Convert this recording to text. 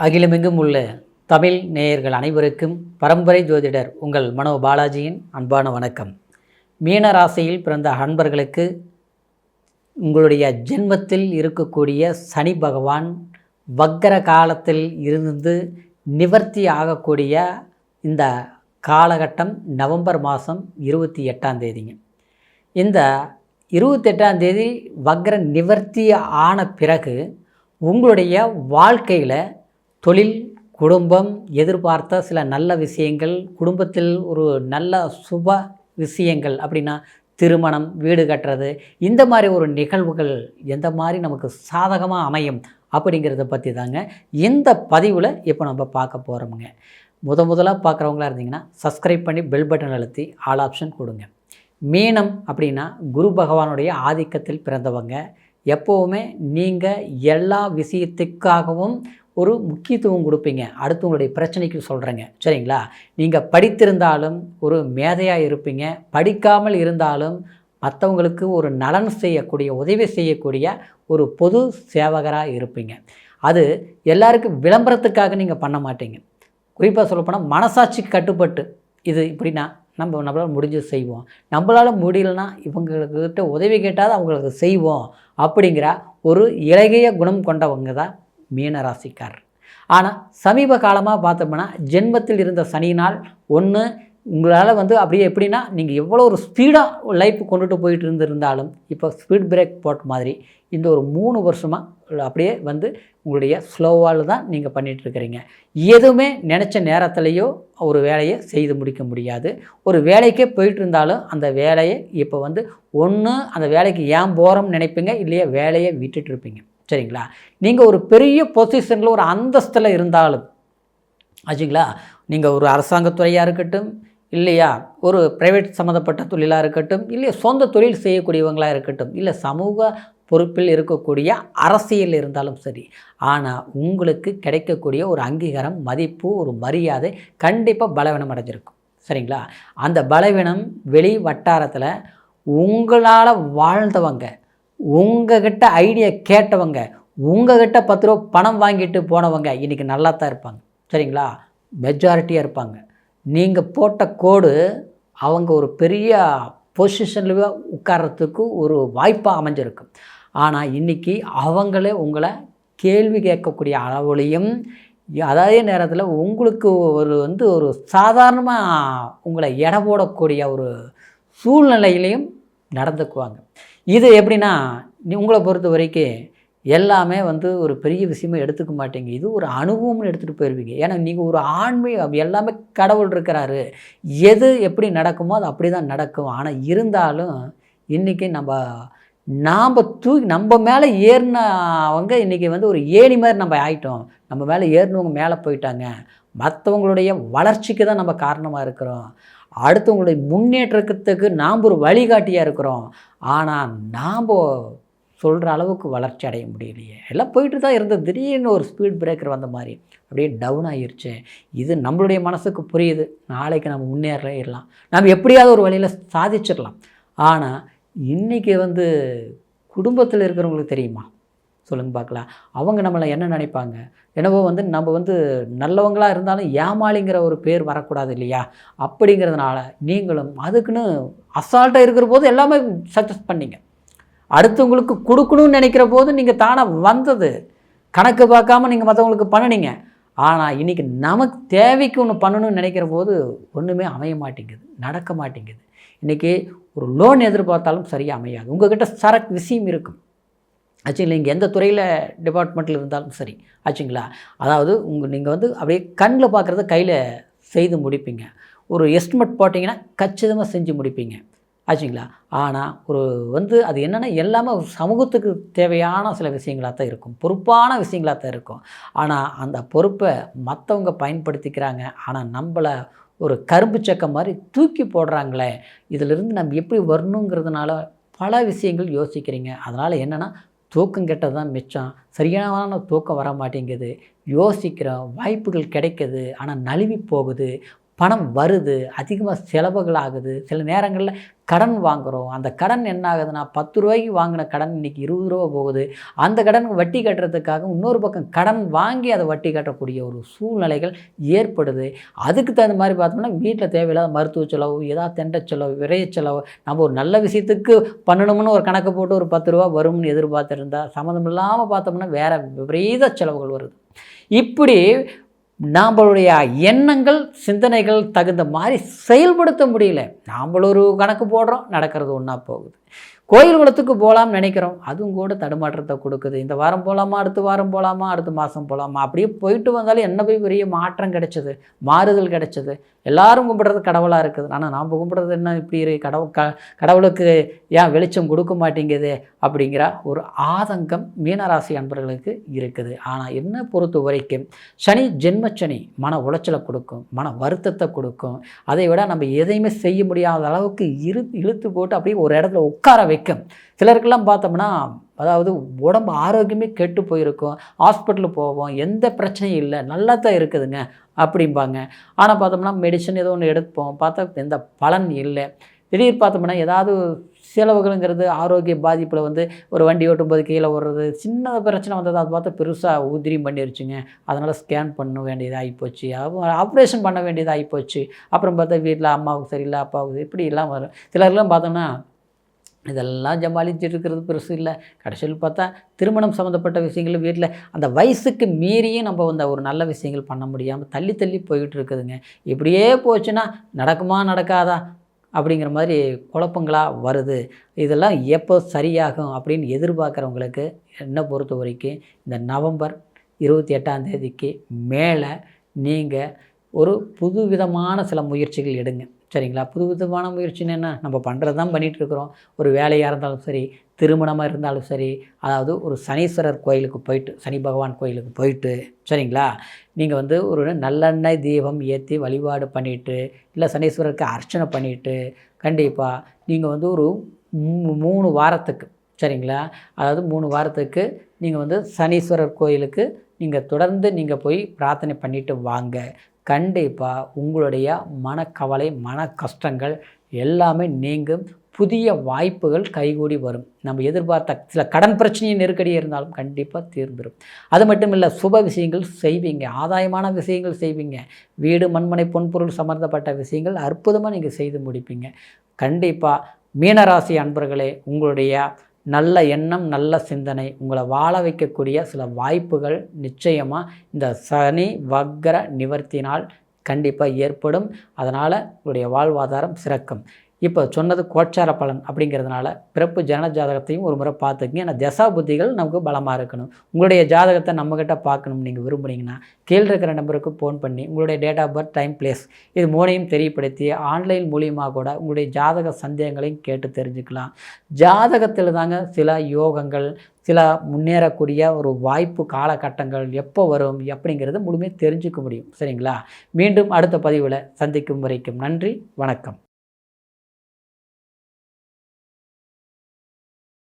அகிலமெங்கும் உள்ள தமிழ் நேயர்கள் அனைவருக்கும் பரம்பரை ஜோதிடர் உங்கள் மனோ பாலாஜியின் அன்பான வணக்கம். மீன ராசியில் பிறந்த அன்பர்களுக்கு உங்களுடைய ஜென்மத்தில் இருக்கக்கூடிய சனி பகவான் வக்கர காலத்தில் இருந்து நிவர்த்தி ஆகக்கூடிய இந்த காலகட்டம் நவம்பர் மாதம் 28ஆம் தேதிங்க. இந்த 28ஆம் தேதி வக்கர நிவர்த்தி ஆன பிறகு உங்களுடைய வாழ்க்கையில் தொழில், குடும்பம், எதிர்பார்த்த சில நல்ல விஷயங்கள், குடும்பத்தில் ஒரு நல்ல சுப விஷயங்கள் அப்படின்னா திருமணம், வீடு கட்டுறது, இந்த மாதிரி ஒரு நிகழ்வுகள் எந்த மாதிரி நமக்கு சாதகமாக அமையும் அப்படிங்கிறத பற்றி தாங்க இந்த பதிவில் இப்போ நம்ம பார்க்க போகிறோமுங்க. முதலாக பார்க்குறவங்களா இருந்தீங்கன்னா சப்ஸ்கிரைப் பண்ணி பெல் பட்டன் அழுத்தி ஆல் ஆப்ஷன் கொடுங்க. மீனம் அப்படின்னா குரு பகவானுடைய ஆதிக்கத்தில் பிறந்தவங்க. எப்போவுமே நீங்கள் எல்லா விஷயத்துக்காகவும் ஒரு முக்கியத்துவம் கொடுப்பீங்க. அடுத்தவங்களுடைய பிரச்சனைக்கு சொல்கிறேங்க, சரிங்களா? நீங்கள் படித்திருந்தாலும் ஒரு மேதையாக இருப்பீங்க, படிக்காமல் இருந்தாலும் மற்றவங்களுக்கு ஒரு நலன் செய்யக்கூடிய, உதவி செய்யக்கூடிய ஒரு பொது சேவகராக இருப்பீங்க. அது எல்லாருக்கும் விளம்பரத்துக்காக நீங்கள் பண்ண மாட்டீங்க. குறிப்பாக சொல்லப்போனால் மனசாட்சிக்கு கட்டுப்பட்டு இது இப்படின்னா நம்மளால் முடிஞ்சு செய்வோம், நம்மளால் முடியலன்னா இவங்கக்கிட்ட உதவி கேட்டால் அவங்களுக்கு செய்வோம் அப்படிங்கிற ஒரு இலகிய குணம் கொண்டவங்க தான் மீனராசிக்காரர். ஆனால் சமீப காலமாக பார்த்தோம்னா ஜென்மத்தில் இருந்த சனியினால் ஒன்று உங்களால் அப்படியே எப்படின்னா நீங்கள் எவ்வளோ ஒரு ஸ்பீடாக லைஃப் கொண்டுட்டு போயிட்டு இருந்திருந்தாலும் இப்போ ஸ்பீட் பிரேக் போட்ட மாதிரி இந்த ஒரு 3 வருஷமாக அப்படியே உங்களுடைய ஸ்லோவால் தான் நீங்கள் பண்ணிகிட்ருக்கிறீங்க. எதுவுமே நினச்ச நேரத்துலையோ ஒரு வேலையை செய்து முடிக்க முடியாது. ஒரு வேலைக்கே போயிட்டு இருந்தாலும் அந்த வேலையை இப்போ ஒன்று அந்த வேலைக்கு ஏன் போகிறோம்னு நினைப்பீங்க, இல்லையா வேலையை விட்டுட்டு இருப்பீங்க, சரிங்களா? நீங்கள் ஒரு பெரிய பொசிஷனில் ஒரு அந்தஸ்தில் இருந்தாலும் ஆச்சுங்களா, நீங்கள் ஒரு அரசாங்கத்துறையாக இருக்கட்டும், இல்லையா ஒரு ப்ரைவேட் சம்மந்தப்பட்ட தொழிலாக இருக்கட்டும், இல்லை சொந்த தொழில் செய்யக்கூடியவங்களாக இருக்கட்டும், இல்லை சமூக பொறுப்பில் இருக்கக்கூடிய அரசியல் இருந்தாலும் சரி, ஆனால் உங்களுக்கு கிடைக்கக்கூடிய ஒரு அங்கீகாரம், மதிப்பு, ஒரு மரியாதை கண்டிப்பாக பலவீனம் அடைஞ்சிருக்கும், சரிங்களா? அந்த பலவீனம் வெளி வட்டாரத்தில் உங்களால் வாழ்ந்தவங்க, உங்ககிட்ட ஐடியா கேட்டவங்க, உங்ககிட்ட 10 ரூபா பணம் வாங்கிட்டு போனவங்க இன்றைக்கி நல்லா தான் இருப்பாங்க, சரிங்களா? மெஜாரிட்டியாக இருப்பாங்க. நீங்கள் போட்ட கோடு அவங்க ஒரு பெரிய பொசிஷனில் உட்கார்றதுக்கு ஒரு வாய்ப்பாக அமைஞ்சிருக்கும். ஆனால் இன்றைக்கி அவங்களே உங்களை கேள்வி கேட்கக்கூடிய அளவுலையும், அதே நேரத்தில் உங்களுக்கு ஒரு ஒரு சாதாரணமாக உங்களை எடை போடக்கூடிய ஒரு சூழ்நிலையிலையும் நடந்துக்குவாங்க. இது எப்படின்னா உங்களை பொறுத்த வரைக்கும் எல்லாமே ஒரு பெரிய விஷயமாக எடுத்துக்க மாட்டீங்க. இது ஒரு அனுபவம்னு எடுத்துகிட்டு போயிடுவீங்க. ஏன்னா நீங்கள் ஒரு ஆன்மீகம், எல்லாமே கடவுள் இருக்கிறாரு, எது எப்படி நடக்குமோ அது அப்படி தான் நடக்கும். ஆனால் இருந்தாலும் இன்றைக்கி நாம் நம்ம மேலே ஏறினவங்க இன்றைக்கி ஒரு ஏணி மாதிரி நம்ம ஆகிட்டோம். நம்ம மேலே ஏறினவங்க மேலே போயிட்டாங்க. மற்றவங்களுடைய வளர்ச்சிக்கு தான் நம்ம காரணமாக இருக்கிறோம். அடுத்தவங்களுடைய முன்னேற்றத்துக்கு நாம் ஒரு வழிகாட்டியாக இருக்கிறோம். ஆனால் நாம் சொல்கிற அளவுக்கு வளர்ச்சி அடைய முடியலையே. எல்லாம் போயிட்டு தான் இருந்தது. திடீர்னு ஒரு ஸ்பீட் பிரேக்கர் வந்த மாதிரி அப்படியே டவுன் ஆகிருச்சு. இது நம்மளுடைய மனசுக்கு புரியுது. நாளைக்கு நம்ம முன்னேறலாம், நம்ம எப்படியாவது ஒரு வழியில் சாதிச்சிடலாம். ஆனால் இன்றைக்கி குடும்பத்தில் இருக்கிறவங்களுக்கு தெரியுமா? சொல்லுங்க பார்க்கலாம். அவங்க நம்மளை என்ன நினைப்பாங்க? என்னவோ நம்ம நல்லவங்களாக இருந்தாலும் ஏமாளிங்கிற ஒரு பேர் வரக்கூடாது இல்லையா? அப்படிங்கிறதுனால நீங்களும் அதுக்குன்னு அசால்ட்டாக இருக்கிற போது எல்லாமே சக்ஸஸ் பண்ணிங்க. அடுத்தவங்களுக்கு கொடுக்கணும்னு நினைக்கிற போது நீங்கள் தானாக வந்தது. கணக்கு பார்க்காம நீங்கள் மற்றவங்களுக்கு பண்ணினீங்க. ஆனால் இன்றைக்கி நமக்கு தேவைக்கு ஒன்று பண்ணணும்னு நினைக்கிற போது ஒன்றுமே அமைய மாட்டேங்குது, நடக்க மாட்டேங்குது. இன்றைக்கி ஒரு லோன் எதிர்பார்த்தாலும் சரியாக அமையாது. உங்கள்கிட்ட சரக்கு விஷயம் இருக்கும் ஆச்சுங்களா? இங்கே எந்த துறையில் டிபார்ட்மெண்ட்டில் இருந்தாலும் சரி ஆச்சுங்களா? அதாவது நீங்கள் அப்படியே கண்ணில் பார்க்குறத கையில் செய்து முடிப்பீங்க. ஒரு எஸ்டிமேட் போட்டிங்கன்னா கச்சிதமாக செஞ்சு முடிப்பீங்க ஆச்சுங்களா? ஆனால் ஒரு அது என்னென்னா எல்லாமே ஒரு சமூகத்துக்கு தேவையான சில விஷயங்களாக தான் இருக்கும், பொறுப்பான விஷயங்களாக தான் இருக்கும். ஆனால் அந்த பொறுப்பை மற்றவங்க பயன்படுத்திக்கிறாங்க. ஆனால் நம்மளை ஒரு கரும்பு சக்கை மாதிரி தூக்கி போடுறாங்களே, இதிலிருந்து நம்ம எப்படி வரணுங்கிறதுனால பல விஷயங்கள் யோசிக்கிறீங்க. அதனால் என்னென்னா தூக்கம் கெட்டது தான் மிச்சம். சரியான தூக்கம் வர மாட்டேங்குது. யோசிக்கிற வாய்ப்புகள் கிடைக்குது, ஆனால் நழுவி போகுது. பணம் வருது, அதிகமாக செலவுகள் ஆகுது. சில நேரங்களில் கடன் வாங்குகிறோம். அந்த கடன் என்ன ஆகுதுன்னா, ரூ. 10 வாங்கின கடன் இன்றைக்கி ரூ. 20 போகுது. அந்த கடனுக்கு வட்டி கட்டுறதுக்காக இன்னொரு பக்கம் கடன் வாங்கி அதை வட்டி கட்டக்கூடிய ஒரு சூழ்நிலைகள் ஏற்படுது. அதுக்கு தகுந்த மாதிரி பார்த்தோம்னா வீட்டில் தேவையில்லாத மருத்துவ செலவு, ஏதாவது தெண்ட செலவு, விரைய செலவு, நம்ம ஒரு நல்ல விஷயத்துக்கு பண்ணணும்னு ஒரு கணக்கு போட்டு ஒரு ரூ. 10 வரும்னு எதிர்பார்த்துருந்தா சம்மந்தம் இல்லாமல் பார்த்தோம்னா வேறு விபரீத செலவுகள் வருது. இப்படி நம்மளுடைய எண்ணங்கள் சிந்தனைகள் தகுந்த மாதிரி செயல்படுத்த முடியல. நாம் ஒரு கணக்கு போடுறோம், நடக்கிறது ஒன்றா போகுது. கோயில் குளத்துக்கு போகலாம்னு நினைக்கிறோம், அதுவும் கூட தடுமாற்றத்தை கொடுக்குது. இந்த வாரம் போகலாமா, அடுத்த வாரம் போகலாமா, அடுத்த மாதம் போகலாமா, அப்படியே போயிட்டு வந்தாலும் என்ன போய் பெரிய மாற்றம் கிடைச்சது, மாறுதல் கிடைச்சது. எல்லாரும் கும்பிட்றது கடவுளாக இருக்குது, ஆனால் நாம் கும்பிட்றது என்ன இப்படி கடவுளுக்கு ஏன் வெளிச்சம் கொடுக்க மாட்டேங்குது அப்படிங்கிற ஒரு ஆதங்கம் மீனராசி அன்பர்களுக்கு இருக்குது. ஆனால் என்ன பொறுத்த வரைக்கும் சனி ஜென்மச்சனி மன உளைச்சலை கொடுக்கும், மன வருத்தத்தை கொடுக்கும். அதை விட நம்ம எதையுமே செய்ய முடியாத அளவுக்கு இழுத்து போட்டு அப்படியே ஒரு இடத்துல உட்கார வைக்கும். சிலருக்கெல்லாம் பார்த்தோம்னா அதாவது உடம்பு ஆரோக்கியமே கெட்டு போயிருக்கும், ஹாஸ்பிட்டலுக்கு போவோம், எந்த பிரச்சனையும் இல்லை, நல்லா தான் இருக்குதுங்க அப்படிம்பாங்க. ஆனால் பார்த்தோம்னா மெடிசன் ஏதோ ஒன்று எடுப்போம், பார்த்தா எந்த பலன் இல்லை. திடீர் பார்த்தோம்னா ஏதாவது செலவுகளுங்கிறது ஆரோக்கிய பாதிப்பில் வந்து ஒரு வண்டி ஓட்டும்போது கீழே ஓடுறது, சின்ன பிரச்சனை வந்தது, அதை பார்த்தா பெருசாக உதிரியும் பண்ணிருச்சுங்க. அதனால் ஸ்கேன் பண்ண வேண்டியதாகி போச்சு, ஆப்ரேஷன் பண்ண வேண்டியதாகி போச்சு. அப்புறம் பார்த்தா வீட்டில் அம்மாவுக்கு சரியில்லை, அப்பாவுக்கு இப்படிலாம் வரும். சிலர்லாம் பார்த்தோம்னா இதெல்லாம் ஜமாளிச்சுட்டு இருக்கிறது பெருசு இல்லை. கடைசியில் பார்த்தா திருமணம் சம்மந்தப்பட்ட விஷயங்கள் வீட்டில் அந்த வயசுக்கு மீறியும் நம்ம வந்து ஒரு நல்ல விஷயங்கள் பண்ண முடியாமல் தள்ளி தள்ளி போயிட்டு இருக்குதுங்க. இப்படியே போச்சுன்னா நடக்குமா நடக்காதா அப்படிங்கிற மாதிரி குழப்பங்களாக வருது. இதெல்லாம் எப்போ சரியாகும் அப்படின்னு எதிர்பார்க்குறவங்களுக்கு என்னை பொறுத்த வரைக்கும் இந்த நவம்பர் 28 மேலே நீங்கள் ஒரு புது விதமான சில முயற்சிகள் எடுங்க. சரிங்களா? புது விதமான முயற்சின்னு என்ன, நம்ம பண்ணுறது தான் பண்ணிகிட்ருக்குறோம். ஒரு வேலையாக இருந்தாலும் சரி, திருமணமாக இருந்தாலும் சரி, அதாவது ஒரு சனீஸ்வரர் கோயிலுக்கு போயிட்டு, சனி பகவான் கோயிலுக்கு போயிட்டு, சரிங்களா, நீங்கள் வந்து ஒரு நல்லெண்ணெய் தீபம் ஏற்றி வழிபாடு பண்ணிவிட்டு, இல்லை சனீஸ்வரருக்கு அர்ச்சனை பண்ணிவிட்டு, கண்டிப்பாக நீங்கள் வந்து ஒரு 3 வாரத்துக்கு, சரிங்களா, அதாவது 3 வாரத்துக்கு நீங்கள் வந்து சனீஸ்வரர் கோயிலுக்கு நீங்கள் தொடர்ந்து நீங்கள் போய் பிரார்த்தனை பண்ணிவிட்டு வாங்க. கண்டிப்பாக உங்களுடைய மனக்கவலை, மன கஷ்டங்கள் எல்லாமே நீங்கும். புதிய வாய்ப்புகள் கைகூடி வரும். நம்ம எதிர்பார்த்த சில கடன் பிரச்சனையும் நெருக்கடி இருந்தாலும் கண்டிப்பாக தீர்ந்துடும். அது மட்டும் இல்லை, சுப விஷயங்கள் செய்வீங்க, ஆதாயமான விஷயங்கள் செய்வீங்க. வீடு மண்மனை பொன்பொருள் சம்மந்தப்பட்ட விஷயங்கள் அற்புதமாக நீங்கள் செய்து முடிப்பீங்க. கண்டிப்பாக மீனராசி அன்பர்களே, உங்களுடைய நல்ல எண்ணம், நல்ல சிந்தனை உங்களை வாழ வைக்கக்கூடிய சில வாய்ப்புகள் நிச்சயமாக இந்த சனி வக்ர நிவர்த்தினால் கண்டிப்பாக ஏற்படும். அதனால் உங்களுடைய வாழ்வாதாரம் சிறக்கும். இப்போ சொன்னது கோச்சார பலன் அப்படிங்கிறதுனால பிறப்பு ஜனன ஜாதகத்தையும் ஒரு முறை பார்த்துக்குங்க. ஏன்னா தசா புத்திகள் நமக்கு பலமாக இருக்கணும். உங்களுடைய ஜாதகத்தை நம்மக்கிட்ட பார்க்கணும்னு நீங்கள் விரும்புனீங்கன்னா கீழே இருக்கிற நம்பருக்கு ஃபோன் பண்ணி உங்களுடைய date of birth, time, place இது 3ஐயும் தெரியப்படுத்தி ஆன்லைன் மூலியமாக கூட உங்களுடைய ஜாதக சந்தேகங்களையும் கேட்டு தெரிஞ்சுக்கலாம். ஜாதகத்தில் தாங்க சில யோகங்கள், சில முன்னேறக்கூடிய ஒரு வாய்ப்பு காலகட்டங்கள் எப்போ வரும் அப்படிங்கிறத முழுமையாக தெரிஞ்சுக்க முடியும். சரிங்களா? மீண்டும் அடுத்த பதிவில் சந்திக்கும் வரைக்கும் நன்றி, வணக்கம்.